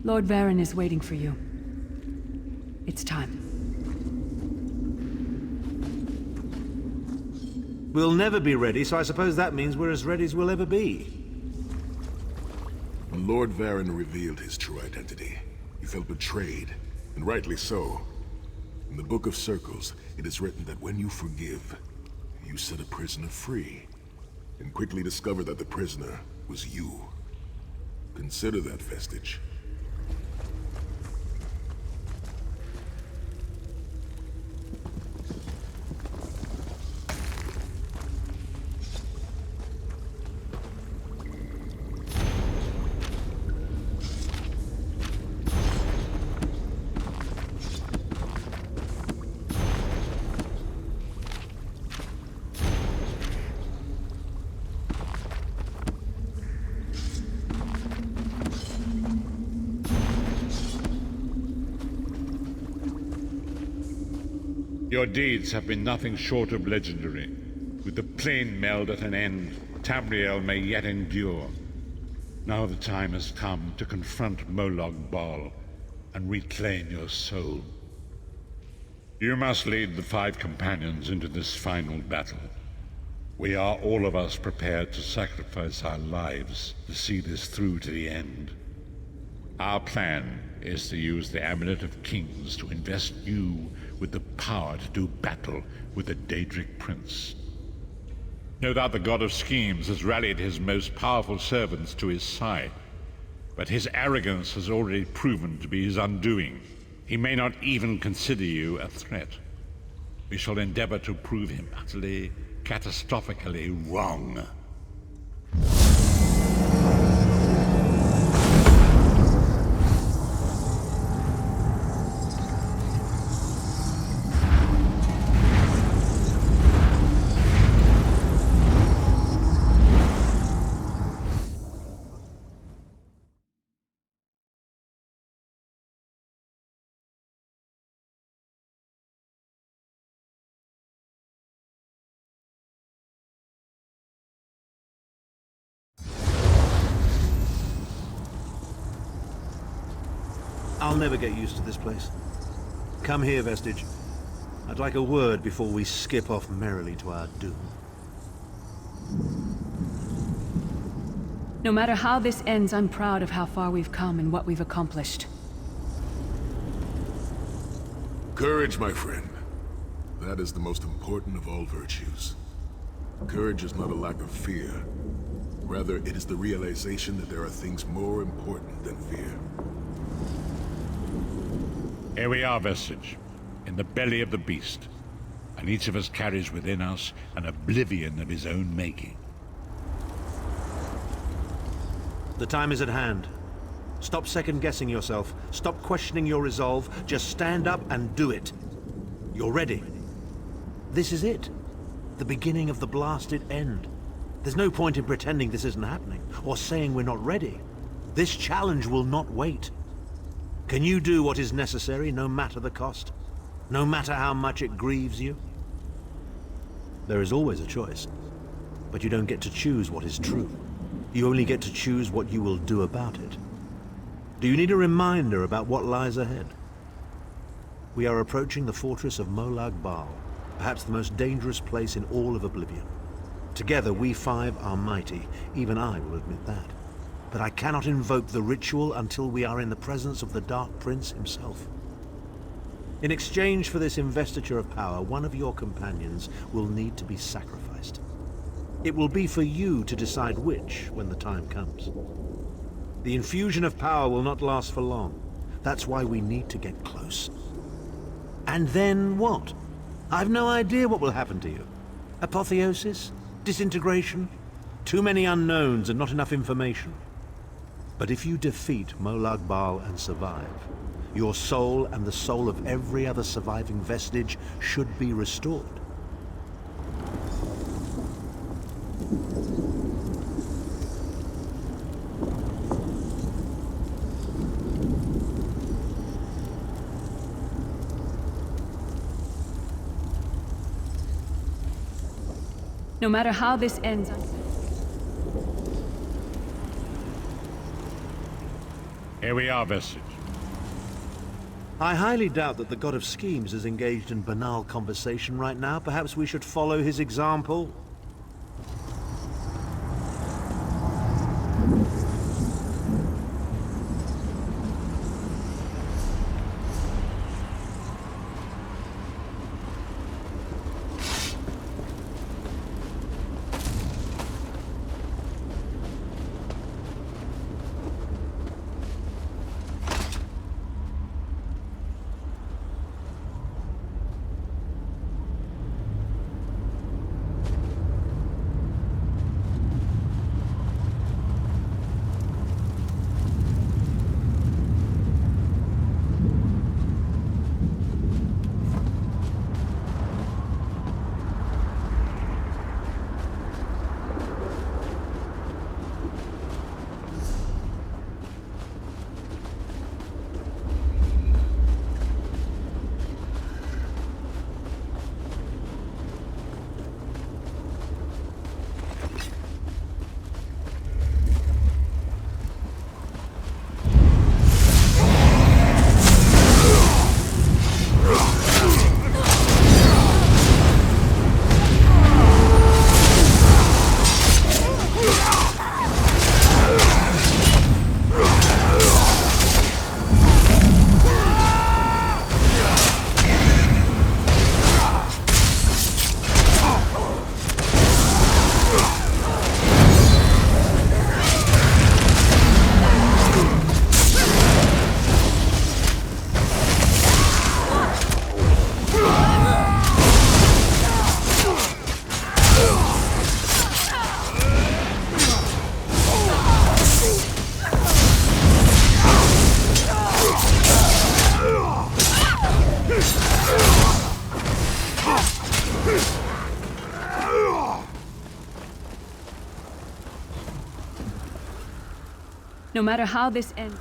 Lord Varen is waiting for you. It's time. We'll never be ready, so I suppose that means we're as ready as we'll ever be. When Lord Varen revealed his true identity, he felt betrayed, and rightly so. In the Book of Circles, it is written that when you forgive, you set a prisoner free, and quickly discover that the prisoner was you. Consider that vestige. Your deeds have been nothing short of legendary. With the plane meld at an end, Tamriel may yet endure. Now the time has come to confront Molag Bal and reclaim your soul. You must lead the 5 companions into this final battle. We are all of us prepared to sacrifice our lives to see this through to the end. Our plan is to use the Amulet of Kings to invest you with the power to do battle with the Daedric Prince. No doubt the God of Schemes has rallied his most powerful servants to his side, but his arrogance has already proven to be his undoing. He may not even consider you a threat. We shall endeavor to prove him utterly, catastrophically wrong. I'll never get used to this place. Come here, Vestige. I'd like a word before we skip off merrily to our doom. No matter how this ends, I'm proud of how far we've come and what we've accomplished. Courage, my friend. That is the most important of all virtues. Courage is not a lack of fear. Rather, it is the realization that there are things more important than fear. Here we are, Vestige, in the belly of the beast, and each of us carries within us an oblivion of his own making. The time is at hand. Stop second-guessing yourself. Stop questioning your resolve. Just stand up and do it. You're ready. This is it. The beginning of the blasted end. There's no point in pretending this isn't happening, or saying we're not ready. This challenge will not wait. Can you do what is necessary, no matter the cost? No matter how much it grieves you? There is always a choice, but you don't get to choose what is true. You only get to choose what you will do about it. Do you need a reminder about what lies ahead? We are approaching the fortress of Molag Bal, perhaps the most dangerous place in all of Oblivion. Together we 5 are mighty, even I will admit that. But I cannot invoke the ritual until we are in the presence of the Dark Prince himself. In exchange for this investiture of power, one of your companions will need to be sacrificed. It will be for you to decide which when the time comes. The infusion of power will not last for long. That's why we need to get close. And then what? I've no idea what will happen to you. Apotheosis? Disintegration? Too many unknowns and not enough information. But if you defeat Molag Bal and survive, your soul and the soul of every other surviving vestige should be restored. No matter how this ends, Here we are, Vestige. I highly doubt that the God of Schemes is engaged in banal conversation right now. Perhaps we should follow his example? No matter how this ends...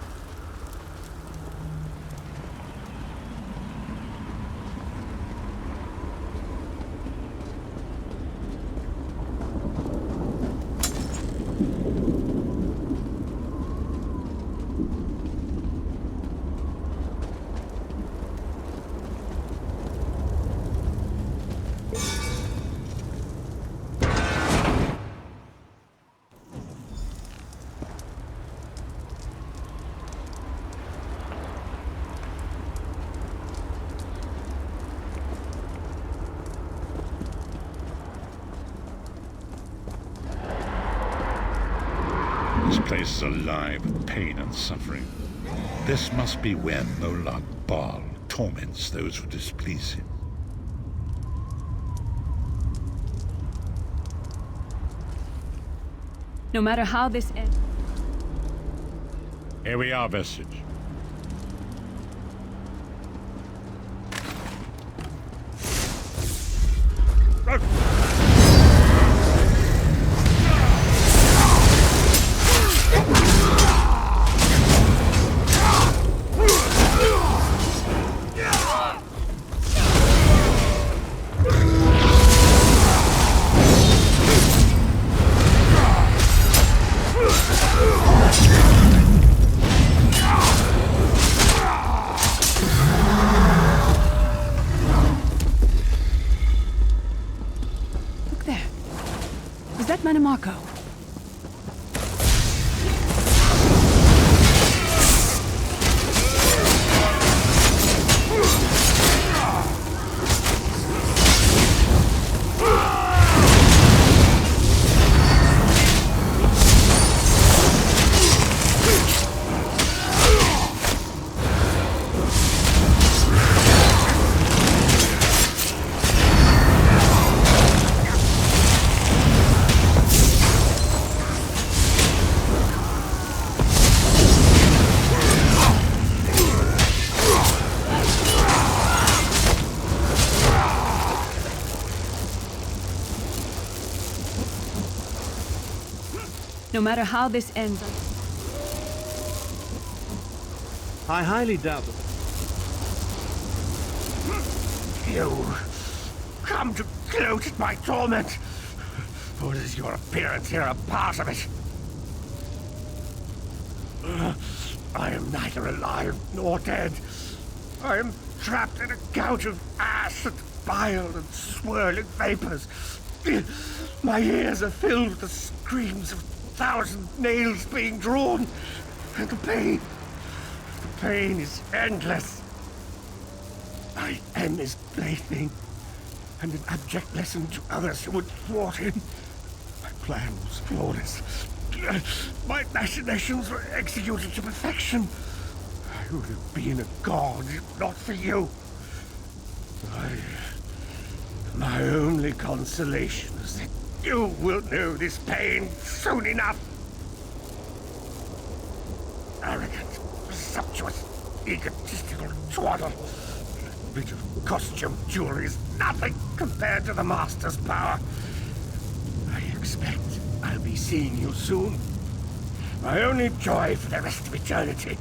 This place is alive with pain and suffering. This must be where Molag Bal torments those who displease him. No matter how this ends... Here we are, Vestige. Is that Manamako? No matter how this ends... I highly doubt that... You come to gloat at my torment, or is your appearance here a part of it? I am neither alive nor dead. I am trapped in a gout of ash and bile and swirling vapors. My ears are filled with the screams of 1,000 nails being drawn. And the pain is endless. I am his plaything, and an abject lesson to others who would thwart him. My plan was flawless. My machinations were executed to perfection. I would have been a god if not for you. My only consolation is that you will know this pain soon enough. Arrogant, presumptuous, egotistical twaddle. That bit of costume jewelry is nothing compared to the Master's power. I expect I'll be seeing you soon. My only joy for the rest of eternity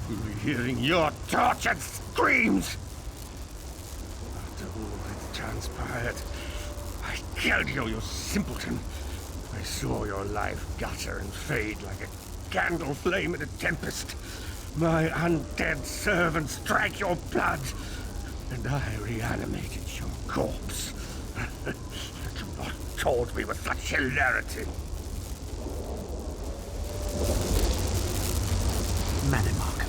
will be hearing your tortured screams. After all that transpired, I killed you, you simpleton. I saw your life gutter and fade like a candle flame in a tempest. My undead servants drank your blood, and I reanimated your corpse. You not told me with such hilarity. Manimark.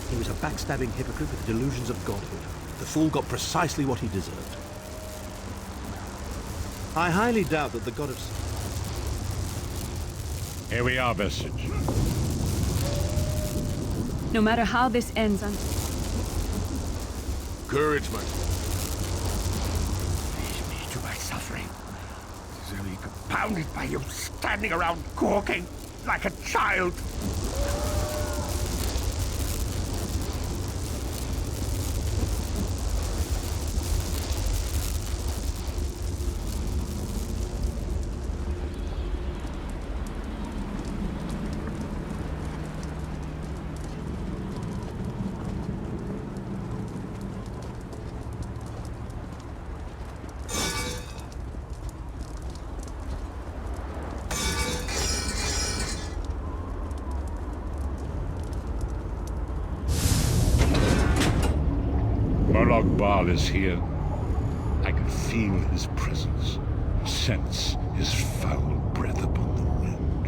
He was a backstabbing hypocrite with delusions of godhood. The fool got precisely what he deserved. I highly doubt that the god of... Here we are, Vestige. No matter how this ends, Courage, my... Leave me to my suffering. It is only compounded by you standing around gawking like a child. Molag Bal is here. I can feel his presence, sense his foul breath upon the wind.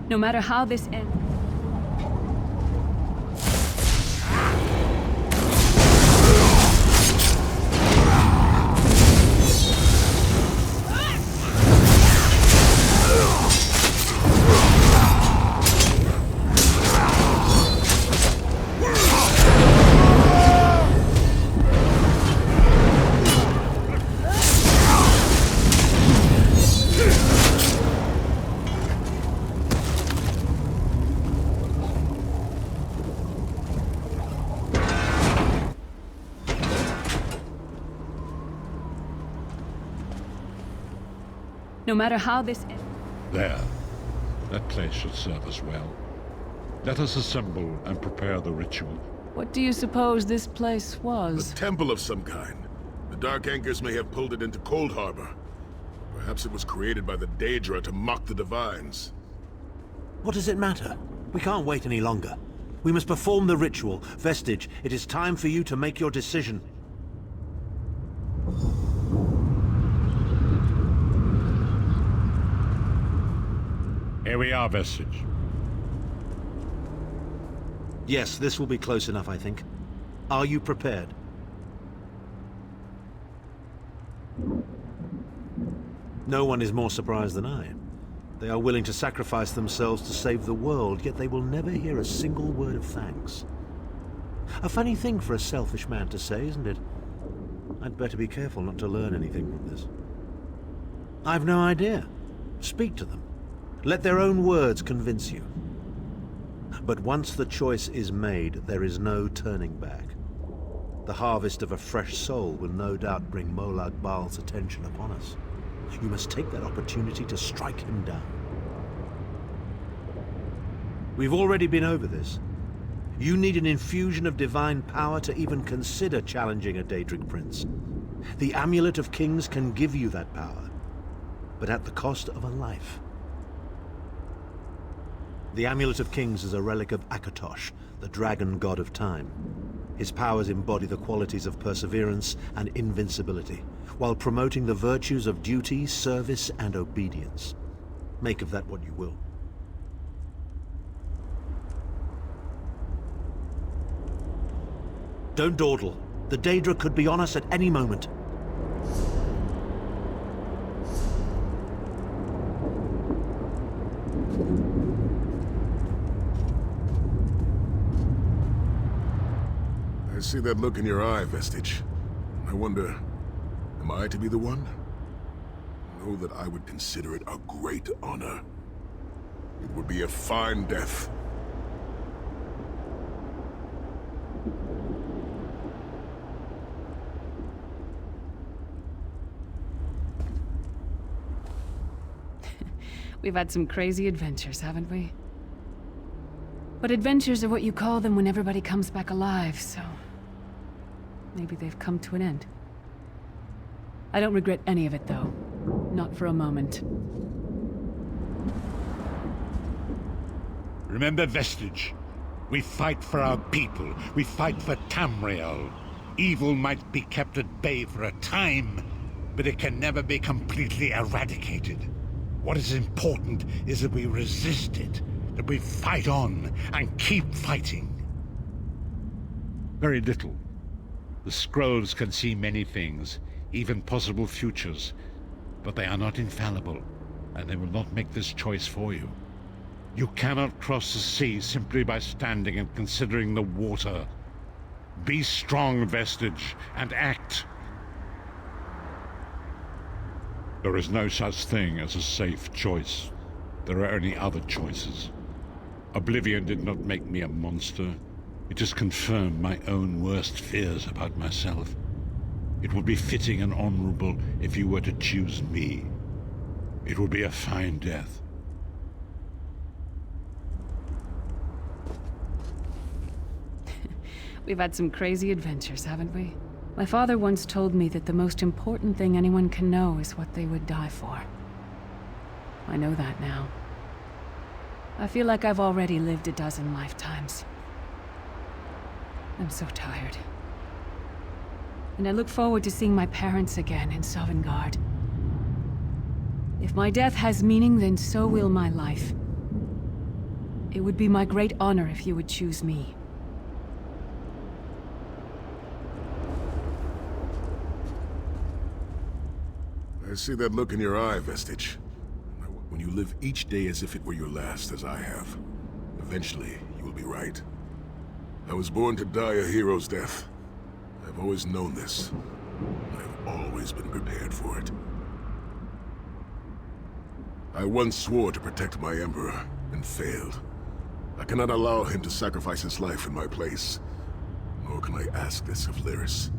no matter how this ends. No matter how this ends. There. That place should serve us well. Let us assemble and prepare the ritual. What do you suppose this place was? A temple of some kind. The Dark Anchors may have pulled it into Cold Harbor. Perhaps it was created by the Daedra to mock the Divines. What does it matter? We can't wait any longer. We must perform the ritual. Vestige, it is time for you to make your decision. Here we are, Vestige. Yes, this will be close enough, I think. Are you prepared? No one is more surprised than I. They are willing to sacrifice themselves to save the world, yet they will never hear a single word of thanks. A funny thing for a selfish man to say, isn't it? I'd better be careful not to learn anything from this. I've no idea. Speak to them. Let their own words convince you. But once the choice is made, there is no turning back. The harvest of a fresh soul will no doubt bring Molag Bal's attention upon us. You must take that opportunity to strike him down. We've already been over this. You need an infusion of divine power to even consider challenging a Daedric prince. The Amulet of Kings can give you that power, but at the cost of a life. The Amulet of Kings is a relic of Akatosh, the dragon god of time. His powers embody the qualities of perseverance and invincibility, while promoting the virtues of duty, service, and obedience. Make of that what you will. Don't dawdle. The Daedra could be on us at any moment. I see that look in your eye, Vestige. I wonder, am I to be the one? Know that I would consider it a great honor. It would be a fine death. We've had some crazy adventures, haven't we? But adventures are what you call them when everybody comes back alive, so... maybe they've come to an end. I don't regret any of it, though. Not for a moment. Remember, Vestige. We fight for our people. We fight for Tamriel. Evil might be kept at bay for a time, but it can never be completely eradicated. What is important is that we resist it, that we fight on and keep fighting. Very little. The scrolls can see many things, even possible futures, but they are not infallible, and they will not make this choice for you. You cannot cross the sea simply by standing and considering the water. Be strong, Vestige, and act. There is no such thing as a safe choice. There are only other choices. Oblivion did not make me a monster. It just confirmed my own worst fears about myself. It would be fitting and honorable if you were to choose me. It would be a fine death. We've had some crazy adventures, haven't we? My father once told me that the most important thing anyone can know is what they would die for. I know that now. I feel like I've already lived a dozen lifetimes. I'm so tired. And I look forward to seeing my parents again in Sovngarde. If my death has meaning, then so will my life. It would be my great honor if you would choose me. I see that look in your eye, Vestige. When you live each day as if it were your last, as I have, eventually you will be right. I was born to die a hero's death. I've always known this. I've always been prepared for it. I once swore to protect my Emperor, and failed. I cannot allow him to sacrifice his life in my place. Nor can I ask this of Lyris,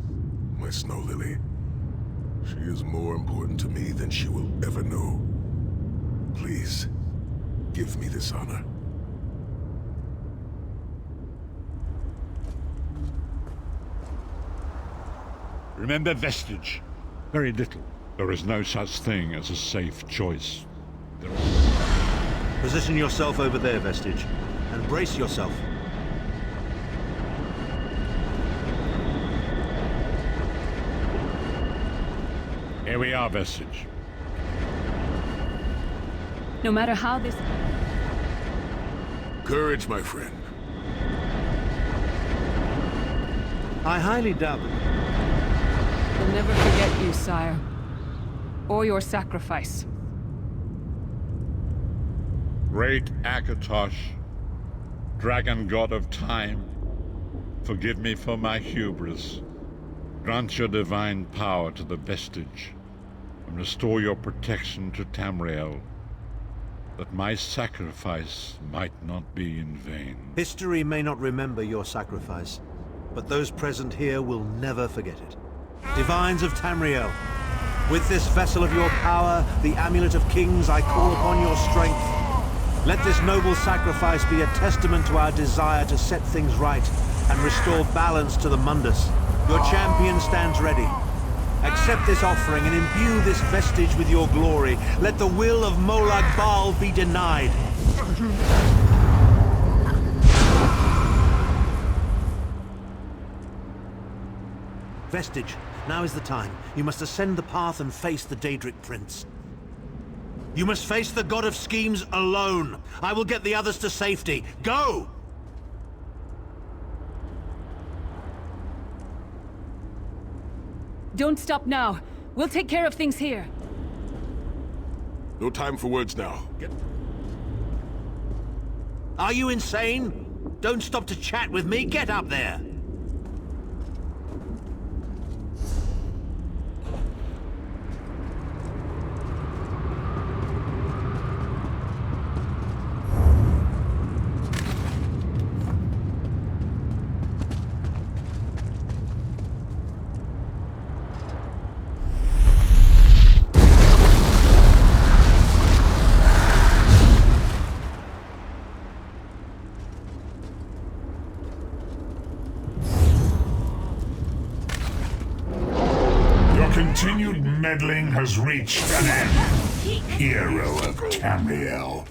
my snow lily. She is more important to me than she will ever know. Please, give me this honor. Remember, Vestige. Very little. There is no such thing as a safe choice. Position yourself over there, Vestige, and brace yourself. Here we are, Vestige. No matter how this... Courage, my friend. I highly doubt it. We'll never forget you, sire. Or your sacrifice. Great Akatosh, dragon god of time, forgive me for my hubris. Grant your divine power to the Vestige, and restore your protection to Tamriel, that my sacrifice might not be in vain. History may not remember your sacrifice, but those present here will never forget it. Divines of Tamriel, with this vessel of your power, the Amulet of Kings, I call upon your strength. Let this noble sacrifice be a testament to our desire to set things right and restore balance to the Mundus. Your champion stands ready. Accept this offering and imbue this vestige with your glory. Let the will of Molag Bal be denied. Vestige, now is the time. You must ascend the path and face the Daedric Prince. You must face the God of Schemes alone. I will get the others to safety. Go! Don't stop now. We'll take care of things here. No time for words now. Are you insane? Don't stop to chat with me. Get up there. Continued meddling has reached an end. Hero of Tamriel.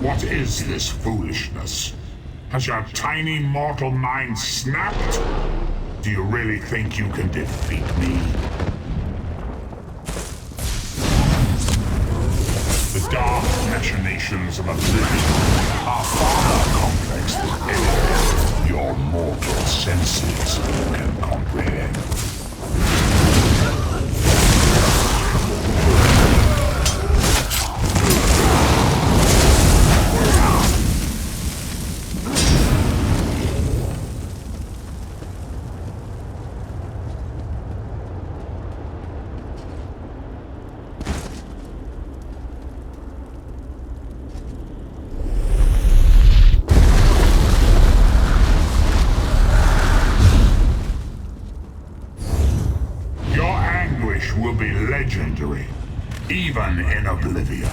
What is this foolishness? Has your tiny mortal mind snapped? Do you really think you can defeat me? The dark machinations of oblivion are far more complex than anything your mortal senses can comprehend. Will be legendary, even in oblivion.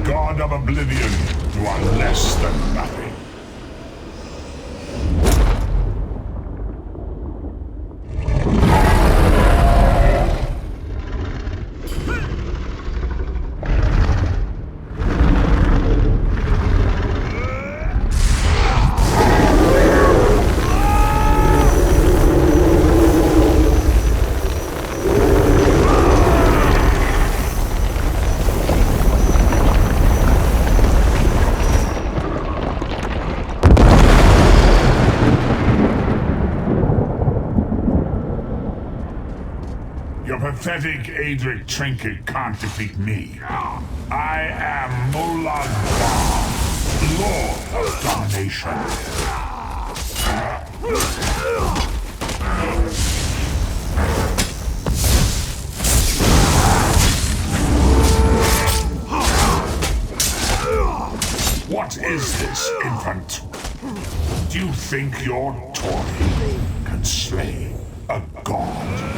god of oblivion, you are less than nothing. Your pathetic Adric trinket can't defeat me. I am Molag Bal, Lord of Domination. What is this, infant? Do you think your toy can slay a god?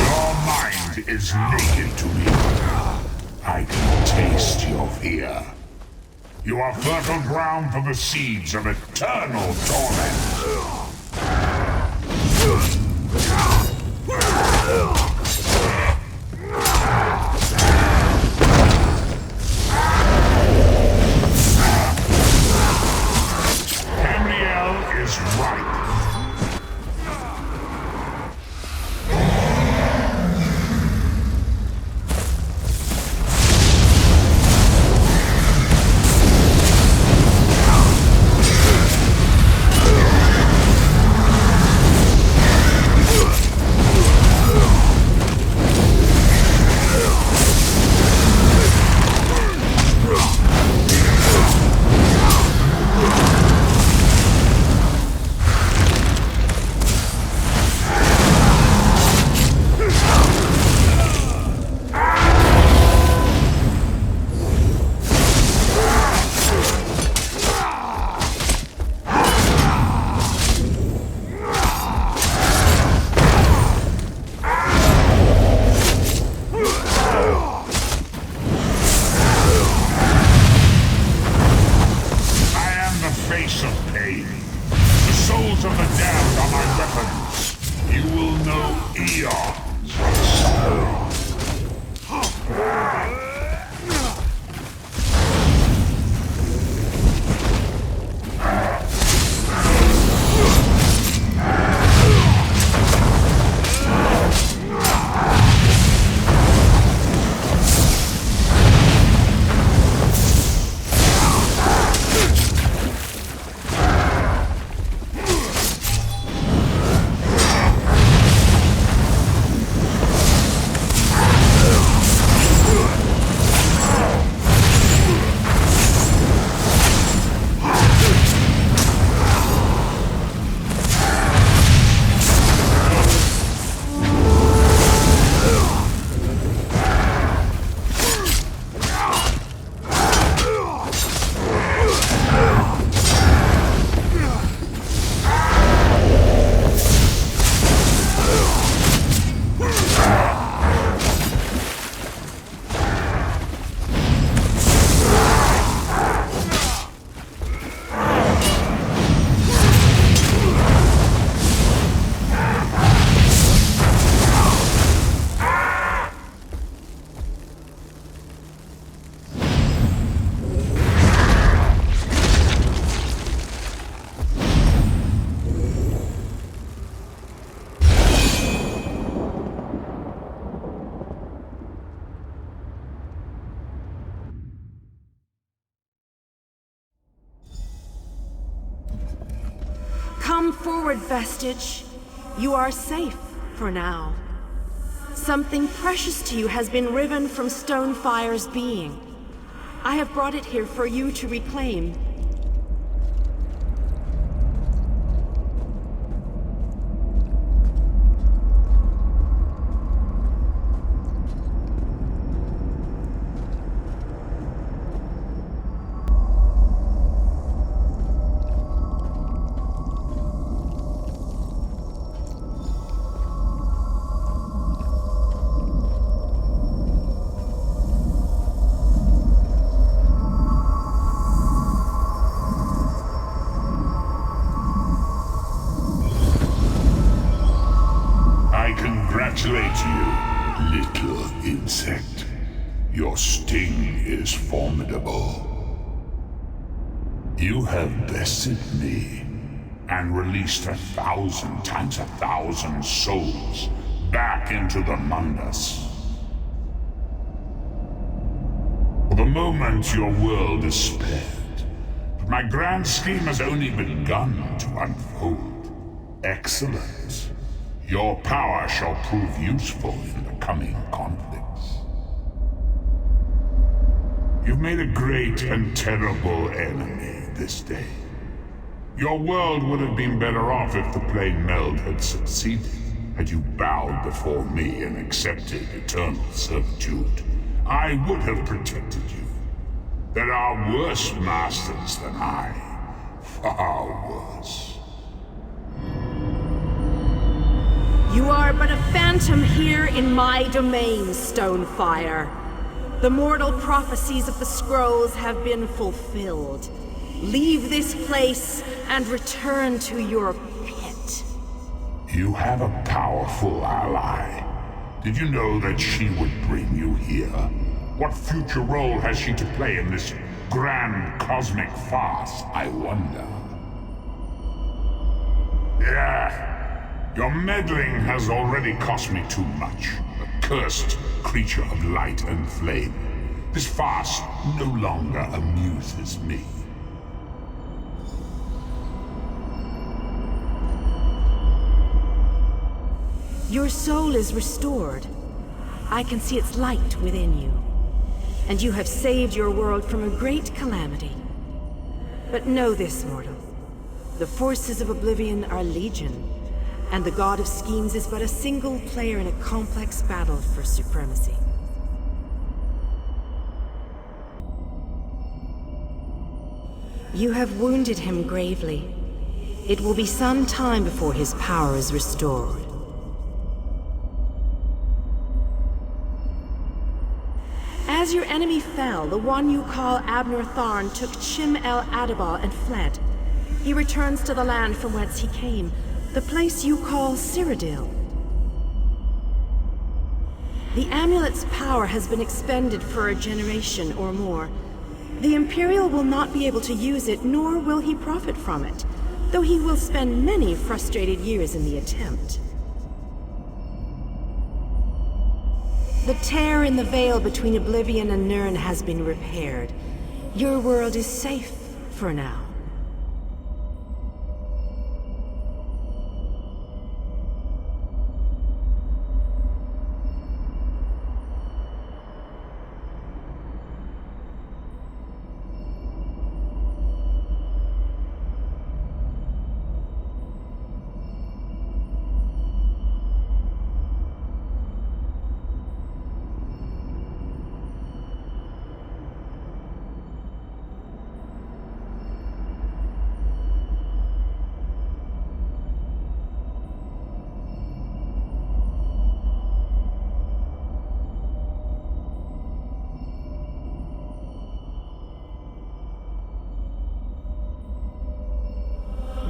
Your mind is naked to me. I can taste your fear. You are fertile ground for the seeds of eternal torment. Is right. Come forward, Vestige. You are safe for now. Something precious to you has been riven from Stonefire's being. I have brought it here for you to reclaim. Your sting is formidable. You have bested me and released 1,000 times 1,000 souls back into the Mundus. For the moment, your world is spared, but my grand scheme has only begun to unfold. Excellent. Your power shall prove useful in the coming conflicts. You've made a great and terrible enemy this day. Your world would have been better off if the plane meld had succeeded, had you bowed before me and accepted eternal servitude. I would have protected you. There are worse masters than I. Far worse. You are but a phantom here in my domain, Stonefire. The mortal prophecies of the scrolls have been fulfilled. Leave this place and return to your pit. You have a powerful ally. Did you know that she would bring you here? What future role has she to play in this grand cosmic farce, I wonder? Yeah, your meddling has already cost me too much. A cursed creature of light and flame. This farce no longer amuses me. Your soul is restored. I can see its light within you. And you have saved your world from a great calamity. But know this, mortal. The forces of Oblivion are legion, and the God of Schemes is but a single player in a complex battle for supremacy. You have wounded him gravely. It will be some time before his power is restored. As your enemy fell, the one you call Abner Tharn took Chim El Adabal and fled. He returns to the land from whence he came, the place you call Cyrodiil. The amulet's power has been expended for a generation or more. The Imperial will not be able to use it, nor will he profit from it, though he will spend many frustrated years in the attempt. The tear in the veil between Oblivion and Nirn has been repaired. Your world is safe for now.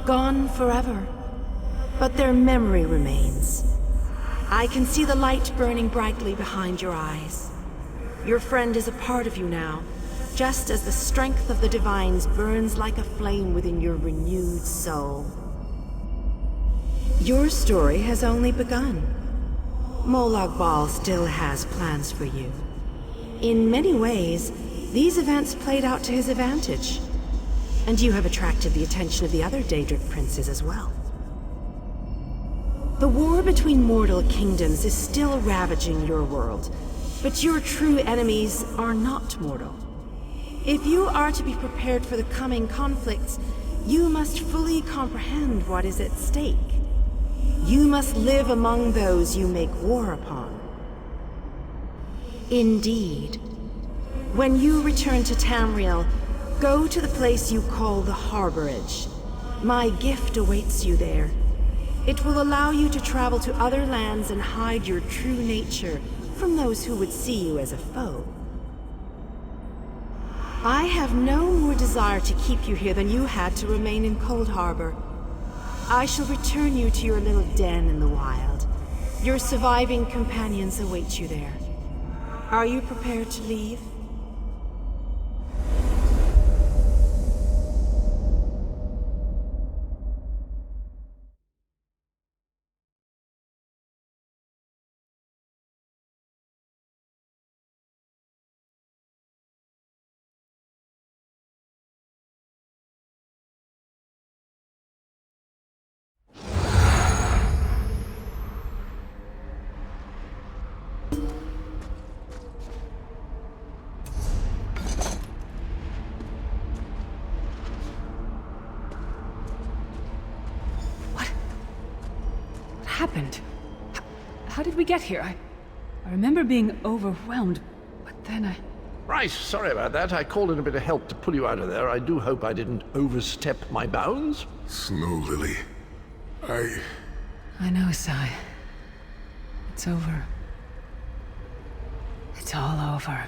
Gone forever, but their memory remains. I can see the light burning brightly behind your eyes. Your friend is a part of you now, just as the strength of the Divines burns like a flame within your renewed soul. Your story has only begun. Molag Bal still has plans for you. In many ways, these events played out to his advantage. And you have attracted the attention of the other Daedric princes as well. The war between mortal kingdoms is still ravaging your world, but your true enemies are not mortal. If you are to be prepared for the coming conflicts, you must fully comprehend what is at stake. You must live among those you make war upon. Indeed. When you return to Tamriel, go to the place you call the Harborage. My gift awaits you there. It will allow you to travel to other lands and hide your true nature from those who would see you as a foe. I have no more desire to keep you here than you had to remain in Cold Harbor. I shall return you to your little den in the wild. Your surviving companions await you there. Are you prepared to leave? Happened? How did we get here? I remember being overwhelmed, but then I... Right, sorry about that. I called in a bit of help to pull you out of there. I do hope I didn't overstep my bounds. Snow Lily, I know, Sai. It's over. It's all over.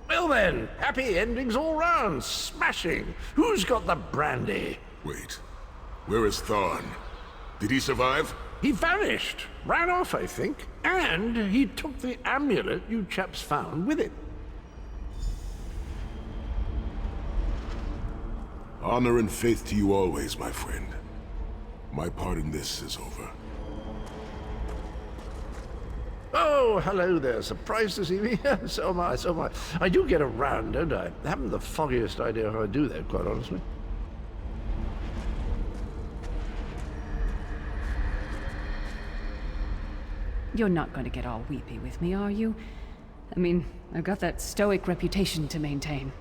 Well then, happy endings all round. Smashing. Who's got the brandy? Wait. Where is Thorn? Did he survive? He vanished. Ran off, I think. And he took the amulet you chaps found with him. Honor and faith to you always, my friend. My part in this is over. Oh, hello there. Surprised to see me? So am I, so am I. I do get around, don't I? Haven't the foggiest idea how I do that, quite honestly. You're not going to get all weepy with me, are you? I mean, I've got that stoic reputation to maintain.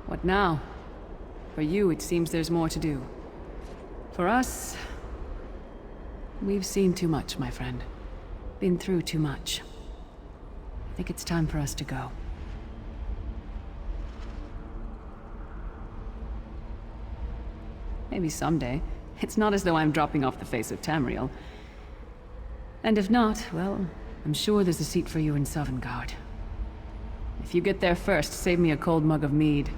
What now? For you, it seems there's more to do. For us, we've seen too much, my friend. Been through too much. I think it's time for us to go. Maybe someday. It's not as though I'm dropping off the face of Tamriel. And if not, well, I'm sure there's a seat for you in Sovngarde. If you get there first, save me a cold mug of mead.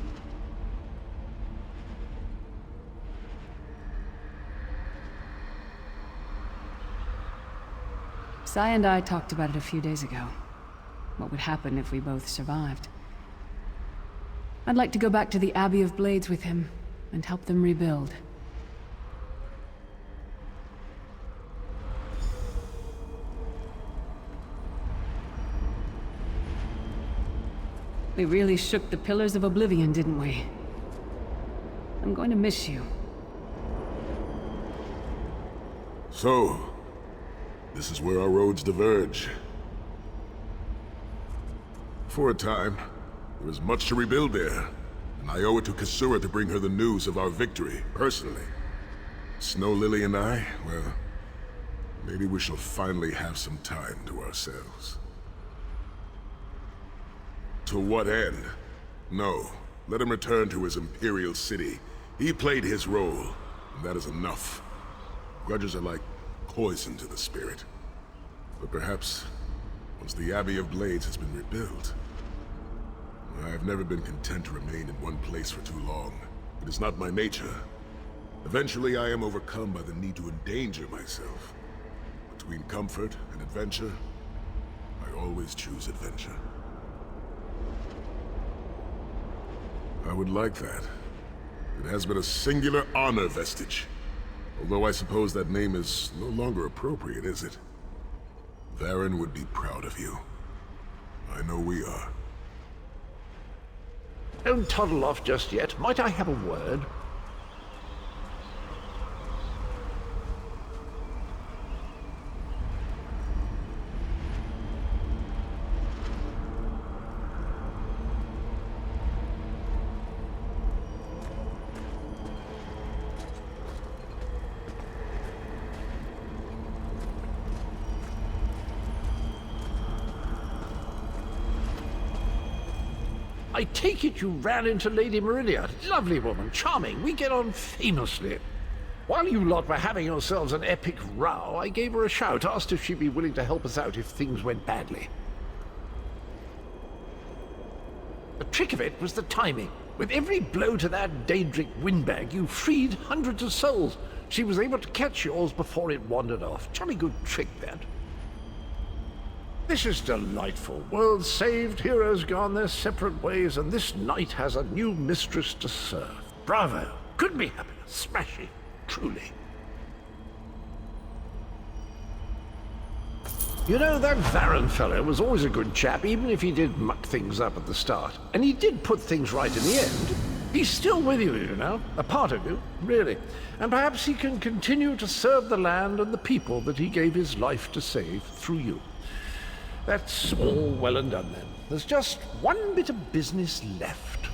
Sai and I talked about it a few days ago. What would happen if we both survived. I'd like to go back to the Abbey of Blades with him, and help them rebuild. We really shook the Pillars of Oblivion, didn't we? I'm going to miss you. So, this is where our roads diverge. For a time, there was much to rebuild there, and I owe it to Kasura to bring her the news of our victory, personally. Snow Lily and I, well, maybe we shall finally have some time to ourselves. To what end? No. Let him return to his Imperial city. He played his role, and that is enough. Grudges are like poison to the spirit. But perhaps, once the Abbey of Blades has been rebuilt... I have never been content to remain in one place for too long. It is not my nature. Eventually I am overcome by the need to endanger myself. Between comfort and adventure, I always choose adventure. I would like that. It has been a singular honor, Vestige. Although I suppose that name is no longer appropriate, is it? Varen would be proud of you. I know we are. Don't toddle off just yet. Might I have a word? I take it you ran into Lady Meridia. Lovely woman, charming. We get on famously. While you lot were having yourselves an epic row, I gave her a shout, asked if she'd be willing to help us out if things went badly. The trick of it was the timing. With every blow to that Daedric windbag, you freed hundreds of souls. She was able to catch yours before it wandered off. Jolly good trick, that. This is delightful. World saved, heroes gone their separate ways, and this knight has a new mistress to serve. Bravo! Couldn't be happier. Smashing. Truly. You know, that Varren fellow was always a good chap, even if he did muck things up at the start. And he did put things right in the end. He's still with you, you know, a part of you, really. And perhaps he can continue to serve the land and the people that he gave his life to save through you. That's all well and done then. There's just one bit of business left.